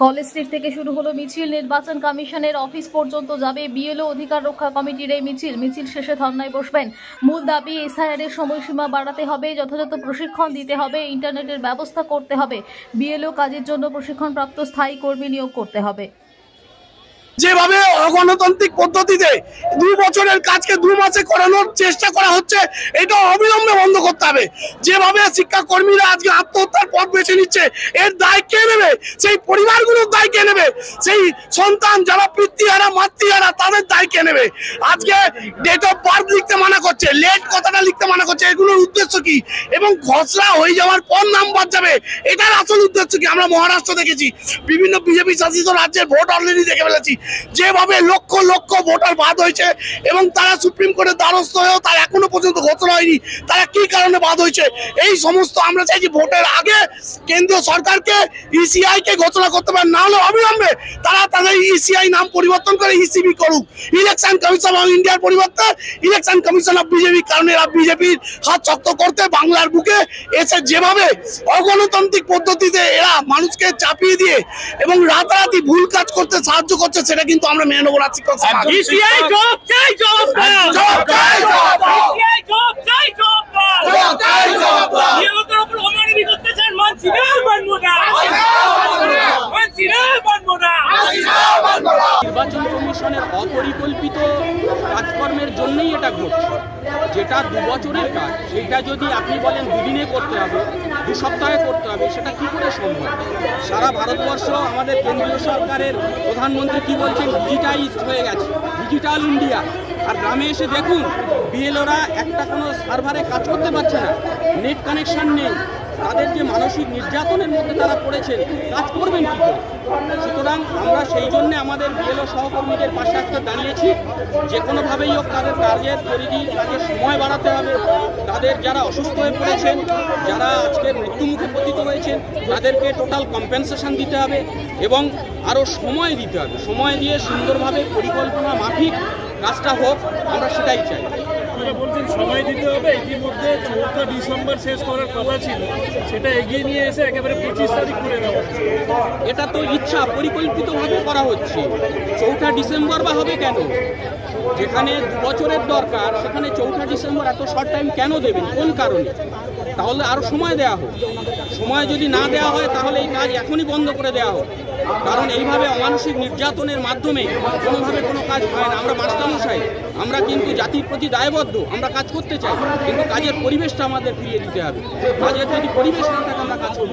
College street থেকে শুরু হলো মিছিল। নির্বাচন কমিশনের অফিস পর্যন্ত যাবে বিএলও অধিকার রক্ষা কমিটির এই মিছিল শেষে ধর্নায় বসবেন। মূল দাবি এসআইআর এর সময়সীমা বাড়াতে হবে, যথাযথ প্রশিক্ষণ দিতে হবে, ইন্টারনেটের ব্যবস্থা করতে হবে, বিএলও কাজের জন্য প্রশিক্ষণপ্রাপ্ত স্থায়ী কর্মী নিয়োগ করতে হবে। যেভাবে অগণতান্ত্রিক পদ্ধতিতে 2 বছরের কাজকে 2 মাসে করানোর চেষ্টা করা হচ্ছে, এটা অবিলম্বে বন্ধ করতে হবে। যেভাবে শিক্ষাকর্মীরা আজকে আত্মহত্যার পথ বেছে নিচ্ছে, এর দায় কে নেবে? সেই পরিবারগুলোর দায় কে নেবে? সেই সন্তান যারা পিতৃহারা মাতৃহারা তাদের দায় কে নেবে? আজকে ডেট অফ বার্থ লিখতে মানা করছে, লেট কথাটা লিখতে মানা করছে, এগুলোর উদ্দেশ্য কি? এবং খসড়া হয়ে যাওয়ার পর নাম বাদ যাবে, এটার আসল উদ্দেশ্য কি? আমরা মহারাষ্ট্র দেখেছি, বিভিন্ন বিজেপি শাসিত রাজ্যের ভোট অলরেডি দেখে ফেলেছি, যেভাবে লক্ষ লক্ষ ভোটার বাদ হয়েছে এবং তারা সুপ্রিম কোর্টের দ্বারস্থ হয়েও তার এখনো পর্যন্ত ঘোষণা হয়নি তারা কি কারণে বাদ হয়েছে। এই সমস্ত আমরা চাইছি ভোটের আগে কেন্দ্রীয় সরকারকে ইসিআই কে ঘোষণা করতে পারে, না হলে অবিলম্বে তারা তাদের ইসিআই নাম পরিবর্তন করে ইসিবি করুক, ইলেকশন কমিশন অফ ইন্ডিয়ার পরিবর্তে ইলেকশন কমিশন অফ বিজেপি। কারণ এরা বিজেপির হাত শক্ত করতে বাংলার বুকে এসে যেভাবে অগণতান্ত্রিক পদ্ধতিতে এরা মানুষকে চাপিয়ে দিয়ে এবং রাতারাতি ভুল কাজ করতে সাহায্য করছে, সেটা কিন্তু আমরা মেনে নেব না। শিক্ষক সমাজ ইসিআই জবাব চাই, জবাব দাও, জবাব চাই, জবাব দাও, ইসিআই জবাব চাই, জবাব দাও, জবাব চাই, জবাব দাও। নিয়মিত উপর অমানবিক অত্যাচার মানছি না, মানবো না, মানছি না, মানবো না। নির্বাচন কমিশনের অপরিকল্পিত কাজকর্মের জন্যই এটা ঘটছে। যেটা 2 বছরের কাজ, সেটা যদি আপনি বলেন 2 দিনে করতে হবে, 2 সপ্তাহে করতে হবে, সেটা কি করে সম্ভব? সারা ভারতবর্ষ আমাদের কেন্দ্রীয় সরকারের প্রধানমন্ত্রী কি বলছেন, ডিজিটাইজড হয়ে গেছে, ডিজিটাল ইন্ডিয়া। আর গ্রামে এসে দেখুন বিএলওরা একটা কোনো সার্ভারে কাজ করতে পারছে না, নেট কানেকশন নেই, তাদের যে মানসিক নির্যাতনের মধ্যে তারা পড়েছে, কাজ করবেন কি করে? সুতরাং আমরা সেই জন্য আমাদের বিএলও সহকর্মীদের পাশে আজকে দাঁড়িয়েছি। যে কোনোভাবেই হোক তাদের কাজের পরিধি, কাজের সময় বাড়াতে হবে। তাদের যারা অসুস্থ হয়ে পড়েছেন, যারা আজকের মৃত্যুমুখে পতিত হয়েছেন, তাদেরকে টোটাল কম্পেনসেশন দিতে হবে এবং আরও সময় দিতে হবে। সময় দিয়ে সুন্দরভাবে পরিকল্পনা মাফিক কাজটা হোক, আমরা সেটাই চাই। বলছেন সময় দিতে হবে, ইতিমধ্যে 4 ডিসেম্বর শেষ করার কথা ছিল, সেটা এগিয়ে নিয়ে এসে একেবারে 25 তারিখ করে দেওয়া হচ্ছে। এটা তো ইচ্ছা পরিকল্পিতভাবে করা হচ্ছে। 4 ডিসেম্বর বা হবে কেন? যেখানে 2 বছরের দরকার সেখানে 4 ডিসেম্বর এত শর্ট টাইম কেন দেবেন? কোন কারণে? তাহলে আরও সময় দেওয়া হোক। সময় যদি না দেওয়া হয় তাহলে এই কাজ এখনই বন্ধ করে দেওয়া হোক। কারণ এইভাবে অমানসিক নির্যাতনের মাধ্যমে কোনোভাবে কোনো কাজ হয় না। আমরা মাস্টারমশাই, আমরা কিন্তু জাতির প্রতি দায়বদ্ধ, আমরা কাজ করতে চাই, কিন্তু কাজের পরিবেশটা আমাদের ফিরিয়ে দিতে হবে। কাজের যদি পরিবেশ না থাকে আমরা কাজ করব।